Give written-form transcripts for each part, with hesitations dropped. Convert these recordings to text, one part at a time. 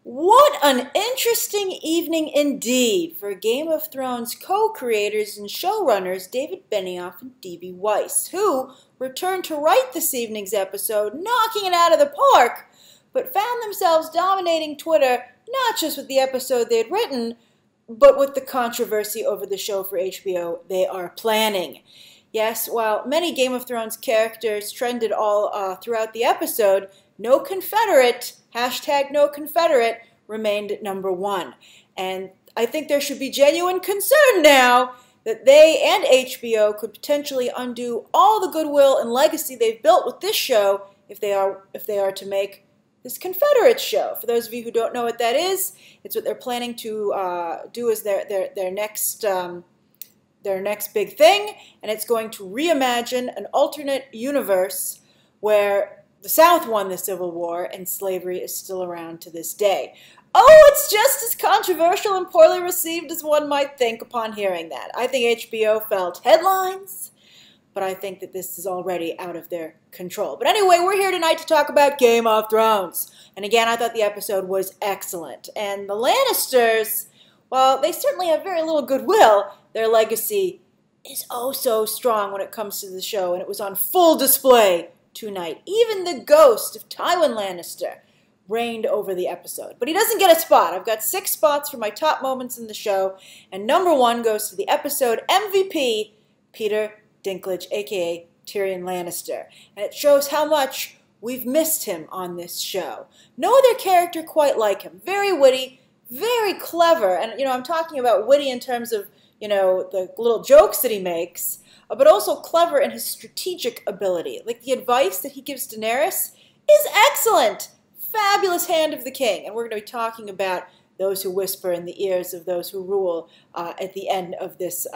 What an interesting evening indeed for Game of Thrones co-creators and showrunners David Benioff and D.B. Weiss, who returned to write this evening's episode, knocking it out of the park, but found themselves dominating Twitter not just with the episode they had written, but with the controversy over the show for HBO they are planning. Yes, while many Game of Thrones characters trended all throughout the episode, no Confederate, hashtag no Confederate, remained at number one. And I think there should be genuine concern now that they and HBO could potentially undo all the goodwill and legacy they've built with this show if they are to make this Confederate show. For those of you who don't know what that is, it's what they're planning to do as their next big thing, and it's going to reimagine an alternate universe where the South won the Civil War and slavery is still around to this day. Oh, it's just as controversial and poorly received as one might think upon hearing that. I think HBO felt headlines, but I think that this is already out of their control. But anyway, we're here tonight to talk about Game of Thrones. And again, I thought the episode was excellent. And the Lannisters, while they certainly have very little goodwill, their legacy is oh so strong when it comes to the show, and it was on full display tonight. Even the ghost of Tywin Lannister reigned over the episode. But he doesn't get a spot. I've got 6 spots for my top moments in the show, and number 1 goes to the episode MVP, Peter Dinklage, a.k.a. Tyrion Lannister. And it shows how much we've missed him on this show. No other character quite like him. Very witty, very clever, and I'm talking about witty in terms of, the little jokes that he makes, but also clever in his strategic ability. Like the advice that he gives Daenerys is excellent. Fabulous hand of the king. And we're going to be talking about those who whisper in the ears of those who rule at the end of this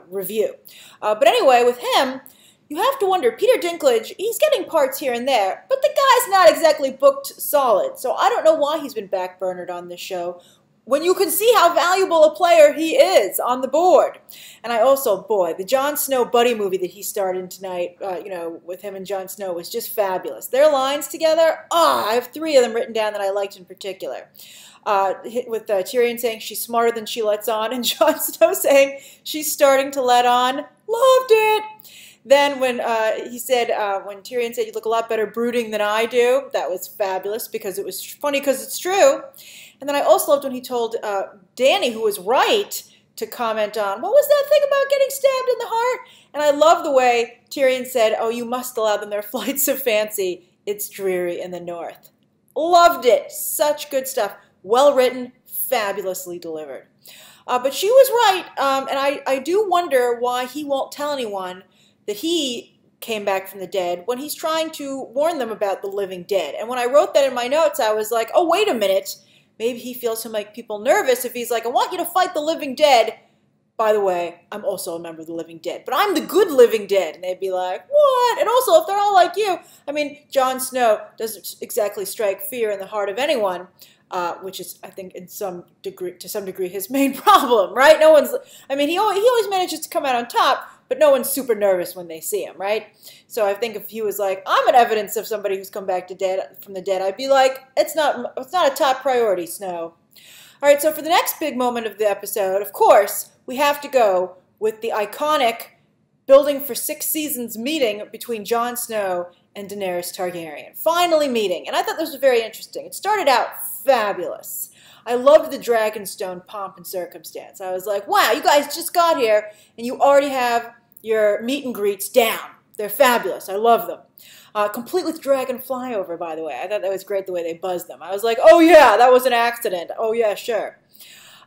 review. But anyway, with him, you have to wonder, Peter Dinklage, he's getting parts here and there, but the guy's not exactly booked solid. So I don't know why he's been backburnered on this show, when you can see how valuable a player he is on the board. And I also, boy, the Jon Snow buddy movie that he starred in tonight, with him and Jon Snow was just fabulous. Their lines together, I have 3 of them written down that I liked in particular. With Tyrion saying she's smarter than she lets on, and Jon Snow saying she's starting to let on. Loved it. Then when he said, when Tyrion said, you look a lot better brooding than I do, that was fabulous because it was funny because it's true. And then I also loved when he told Dany, who was right, to comment on, what was that thing about getting stabbed in the heart? And I love the way Tyrion said, oh, you must allow them their flights of fancy. It's dreary in the north. Loved it. Such good stuff. Well written, fabulously delivered. But she was right, and I do wonder why he won't tell anyone that he came back from the dead when he's trying to warn them about the living dead. And when I wrote that in my notes, I was like, oh, wait a minute. Maybe he feels he'll make people nervous if he's like, I want you to fight the living dead. By the way, I'm also a member of the living dead, but I'm the good living dead. And they'd be like, what? And also, if they're all like you, Jon Snow doesn't exactly strike fear in the heart of anyone, which is, I think, to some degree, his main problem, right? No one's, he always manages to come out on top, but no one's super nervous when they see him, right? So I think if he was like, I'm an evidence of somebody who's come back from the dead, I'd be like, it's not a top priority, Snow. All right, so for the next big moment of the episode, of course, we have to go with the iconic building for 6 seasons meeting between Jon Snow and Daenerys Targaryen. Finally meeting, and I thought this was very interesting. It started out fabulous. I loved the Dragonstone pomp and circumstance. I was like, wow, you guys just got here, and you already have your meet and greets down. They're fabulous. I love them. Complete with dragon flyover, by the way. I thought that was great the way they buzzed them. I was like, oh yeah, that was an accident. Oh yeah, sure.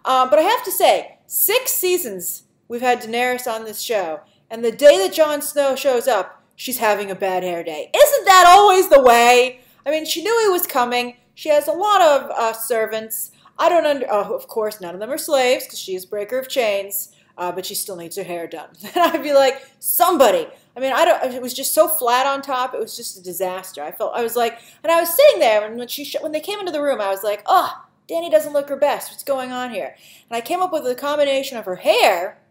But I have to say, 6 seasons we've had Daenerys on this show, and the day that Jon Snow shows up, she's having a bad hair day. Isn't that always the way? She knew he was coming. She has a lot of servants. Of course, none of them are slaves because she is breaker of chains, but she still needs her hair done. And I'd be like, somebody. It was just so flat on top. It was just a disaster. I was like, and I was sitting there, and when they came into the room, I was like, oh, Dany doesn't look her best. What's going on here? And I came up with a combination of her hair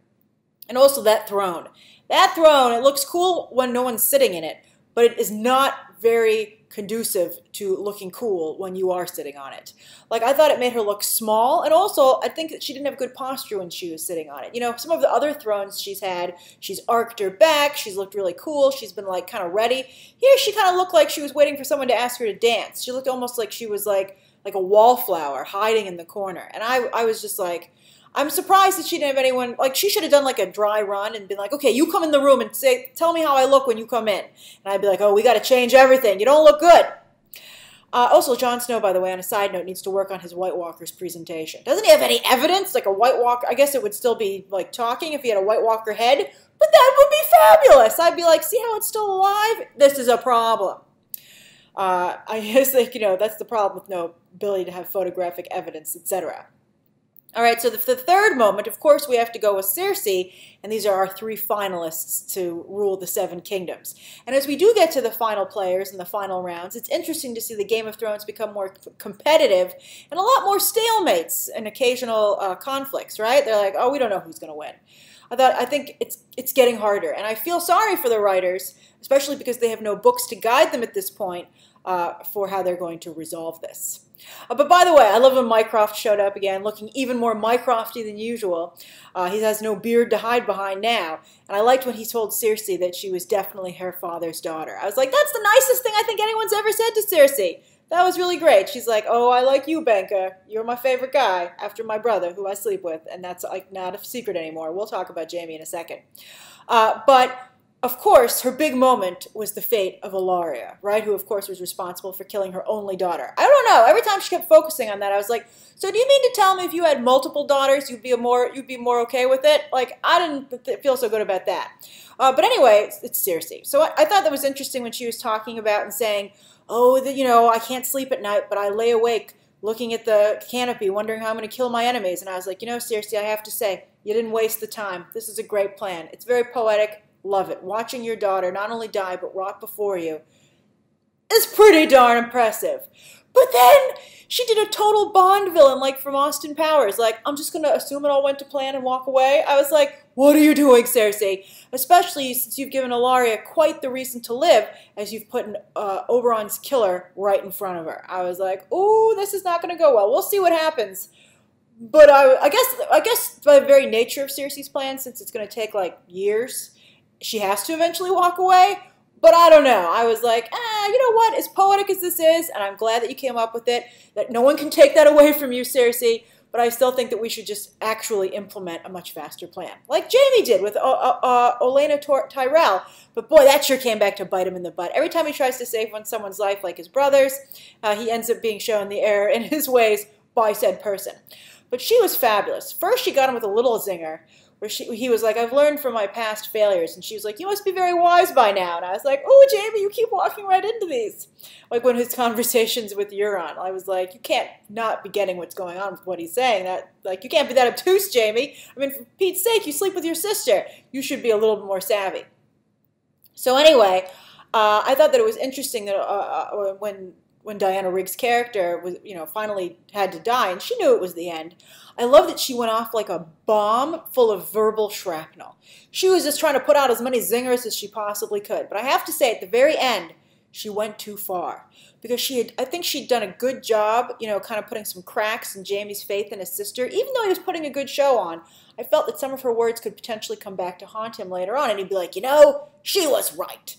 and also that throne. That throne, it looks cool when no one's sitting in it, but it is not very conducive to looking cool when you are sitting on it. Like, I thought it made her look small, and also I think that she didn't have good posture when she was sitting on it. You know, some of the other thrones she's had, she's arched her back, she's looked really cool, she's been like kind of ready. Here she kind of looked like she was waiting for someone to ask her to dance. She looked almost like she was like a wallflower hiding in the corner. And I was just like, I'm surprised that she didn't have anyone, like she should have done like a dry run and been like, okay, you come in the room and tell me how I look when you come in. And I'd be like, oh, we got to change everything. You don't look good. Also, Jon Snow, by the way, on a side note, needs to work on his White Walker's presentation. Doesn't he have any evidence? Like a White Walker, I guess it would still be like talking if he had a White Walker head, but that would be fabulous. I'd be like, see how it's still alive? This is a problem. I just think, you know, that's the problem with no ability to have photographic evidence, etc. All right, so the third moment, of course, we have to go with Cersei, and these are our 3 finalists to rule the 7 kingdoms. And as we do get to the final players in the final rounds, it's interesting to see the Game of Thrones become more competitive and a lot more stalemates and occasional conflicts, right? They're like, oh, we don't know who's going to win. I think it's getting harder, and I feel sorry for the writers, especially because they have no books to guide them at this point for how they're going to resolve this. But by the way, I love when Mycroft showed up again, looking even more Mycrofty than usual. He has no beard to hide behind now. And I liked when he told Cersei that she was definitely her father's daughter. I was like, that's the nicest thing I think anyone's ever said to Cersei. That was really great. She's like, oh, I like you, Benka. You're my favorite guy after my brother, who I sleep with. And that's like not a secret anymore. We'll talk about Jaime in a second. But of course, her big moment was the fate of Ellaria, right? Who, of course, was responsible for killing her only daughter. I don't know. Every time she kept focusing on that, I was like, so do you mean to tell me if you had multiple daughters, you'd be more okay with it? Like, I didn't feel so good about that. But anyway, it's Cersei. So I thought that was interesting when she was talking about and saying, oh, you know, I can't sleep at night, but I lay awake looking at the canopy, wondering how I'm going to kill my enemies. And I was like, you know, Cersei, I have to say, you didn't waste the time. This is a great plan. It's very poetic. Love it. Watching your daughter not only die, but rot before you is pretty darn impressive. But then she did a total Bond villain, like from Austin Powers. Like, I'm just going to assume it all went to plan and walk away. I was like, what are you doing, Cersei? Especially since you've given Ellaria quite the reason to live, as you've put Oberyn's killer right in front of her. I was like, ooh, this is not going to go well. We'll see what happens. But I guess by the very nature of Cersei's plan, since it's going to take like years, she has to eventually walk away, but I don't know. I was like, you know what? As poetic as this is, and I'm glad that you came up with it, that no one can take that away from you, Cersei, but I still think that we should just actually implement a much faster plan. Like Jaime did with Olenna Tyrell. But boy, that sure came back to bite him in the butt. Every time he tries to save someone's life, like his brother's, he ends up being shown the error in his ways by said person. But she was fabulous. First, she got him with a little zinger, where he was like, I've learned from my past failures. And she was like, you must be very wise by now. And I was like, oh, Jaime, you keep walking right into these. Like when his conversations with Euron, I was like, you can't not be getting what's going on with what he's saying. Like, you can't be that obtuse, Jaime. I mean, for Pete's sake, you sleep with your sister. You should be a little bit more savvy. So anyway, I thought that it was interesting that when Diana Rigg's character was, you know, finally had to die, and she knew it was the end, I love that she went off like a bomb full of verbal shrapnel. She was just trying to put out as many zingers as she possibly could. But I have to say, at the very end, she went too far. Because I think she'd done a good job, you know, kind of putting some cracks in Jaime's faith in his sister. Even though he was putting a good show on, I felt that some of her words could potentially come back to haunt him later on. And he'd be like, you know, she was right.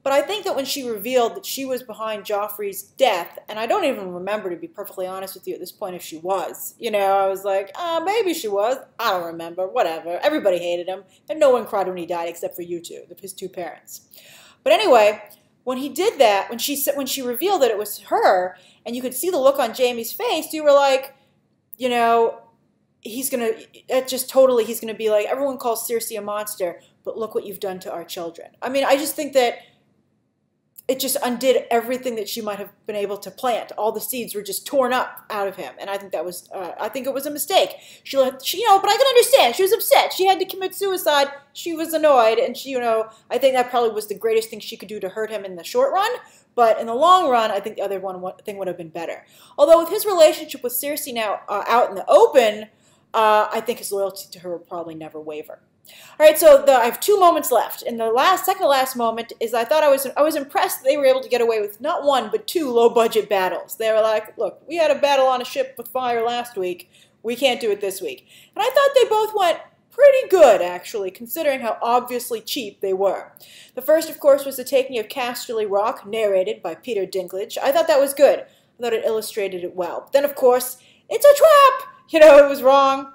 But I think that when she revealed that she was behind Joffrey's death, and I don't even remember, to be perfectly honest with you at this point, if she was. You know, I was like, maybe she was. I don't remember. Whatever. Everybody hated him. And no one cried when he died except for you two, his 2 parents. But anyway, when he did that, when she revealed that it was her, and you could see the look on Jaime's face, you were like, you know, he's going to be like, everyone calls Cersei a monster, but look what you've done to our children. I mean, I just think that it just undid everything that she might have been able to plant. All the seeds were just torn up out of him, and I think that was, I think it was a mistake. She, you know, but I can understand. She was upset. She had to commit suicide. She was annoyed, and she, you know, I think that probably was the greatest thing she could do to hurt him in the short run. But in the long run, I think the other thing would have been better. Although with his relationship with Cersei now out in the open, I think his loyalty to her will probably never waver. All right, so I have 2 moments left, and the second to last moment is I thought I was impressed that they were able to get away with not 1 but 2 low-budget battles. They were like, look, we had a battle on a ship with fire last week. We can't do it this week. And I thought they both went pretty good, actually, considering how obviously cheap they were. The first, of course, was the taking of Casterly Rock, narrated by Peter Dinklage. I thought that was good. I thought it illustrated it well. Then, of course, it's a trap! You know, it was wrong.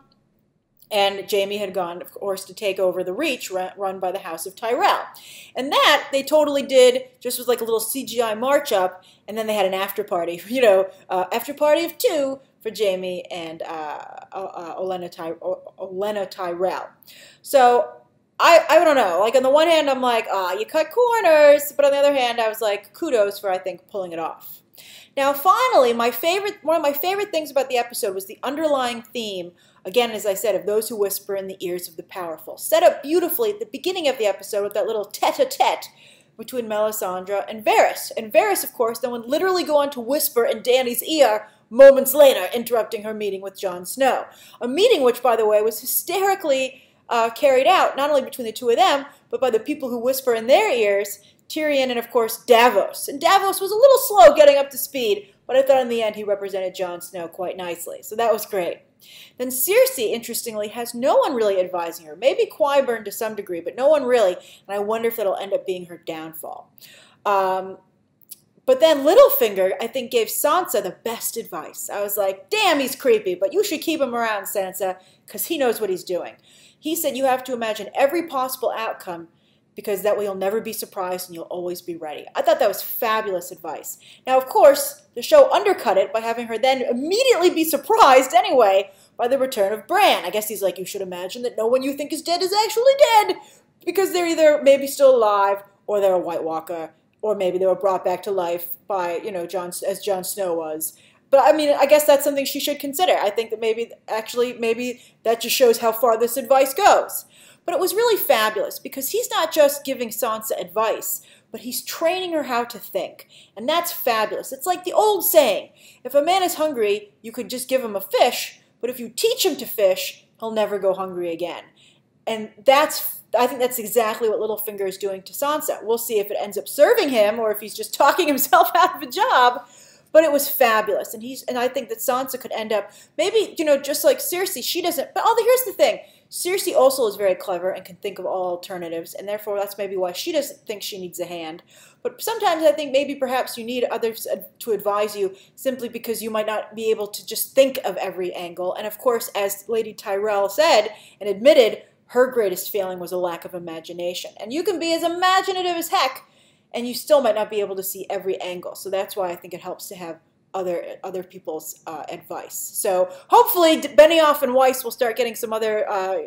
And Jaime had gone, of course, to take over the Reach run by the House of Tyrell. And that they totally did, just was like a little CGI march up, and then they had an after party, you know, after party of 2 for Jaime and Olenna Tyrell. So I don't know. Like, on the one hand, I'm like, you cut corners. But on the other hand, I was like, kudos for, I think, pulling it off. Now, finally, one of my favorite things about the episode was the underlying theme, again, as I said, of those who whisper in the ears of the powerful. Set up beautifully at the beginning of the episode with that little tete-a-tete between Melisandre and Varys. And Varys, of course, then would literally go on to whisper in Dany's ear moments later, interrupting her meeting with Jon Snow. A meeting which, by the way, was hysterically carried out, not only between the 2 of them, but by the people who whisper in their ears, Tyrion and, of course, Davos. And Davos was a little slow getting up to speed, but I thought in the end he represented Jon Snow quite nicely. So that was great. Then Cersei, interestingly, has no one really advising her. Maybe Qyburn to some degree, but no one really. And I wonder if that'll end up being her downfall. But then Littlefinger, I think, gave Sansa the best advice. I was like, damn, he's creepy, but you should keep him around, Sansa, because he knows what he's doing. He said you have to imagine every possible outcome, because that way you'll never be surprised and you'll always be ready. I thought that was fabulous advice. Now, of course, the show undercut it by having her then immediately be surprised anyway by the return of Bran. I guess he's like, you should imagine that no one you think is dead is actually dead, because they're either maybe still alive, or they're a White Walker, or maybe they were brought back to life by, you know, as Jon Snow was. But, I mean, I guess that's something she should consider. I think that maybe that just shows how far this advice goes. But it was really fabulous because he's not just giving Sansa advice, but he's training her how to think. And that's fabulous. It's like the old saying, if a man is hungry, you could just give him a fish, but if you teach him to fish, he'll never go hungry again. And I think that's exactly what Littlefinger is doing to Sansa. We'll see if it ends up serving him or if he's just talking himself out of a job. But it was fabulous. And I think that Sansa could end up, maybe, you know, just like Cersei, she doesn't, but here's the thing. Cersei also is very clever and can think of all alternatives, and therefore that's maybe why she doesn't think she needs a hand. But sometimes I think maybe perhaps you need others to advise you simply because you might not be able to just think of every angle. And of course, as Lady Tyrell said and admitted, her greatest failing was a lack of imagination. And you can be as imaginative as heck, and you still might not be able to see every angle. So that's why I think it helps to have other people's advice. So hopefully Benioff and Weiss will start getting some other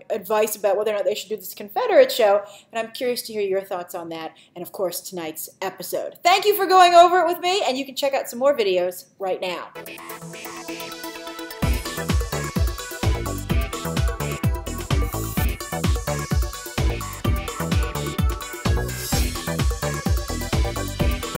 advice about whether or not they should do this Confederate show, and I'm curious to hear your thoughts on that, and of course tonight's episode. Thank you for going over it with me, and you can check out some more videos right now.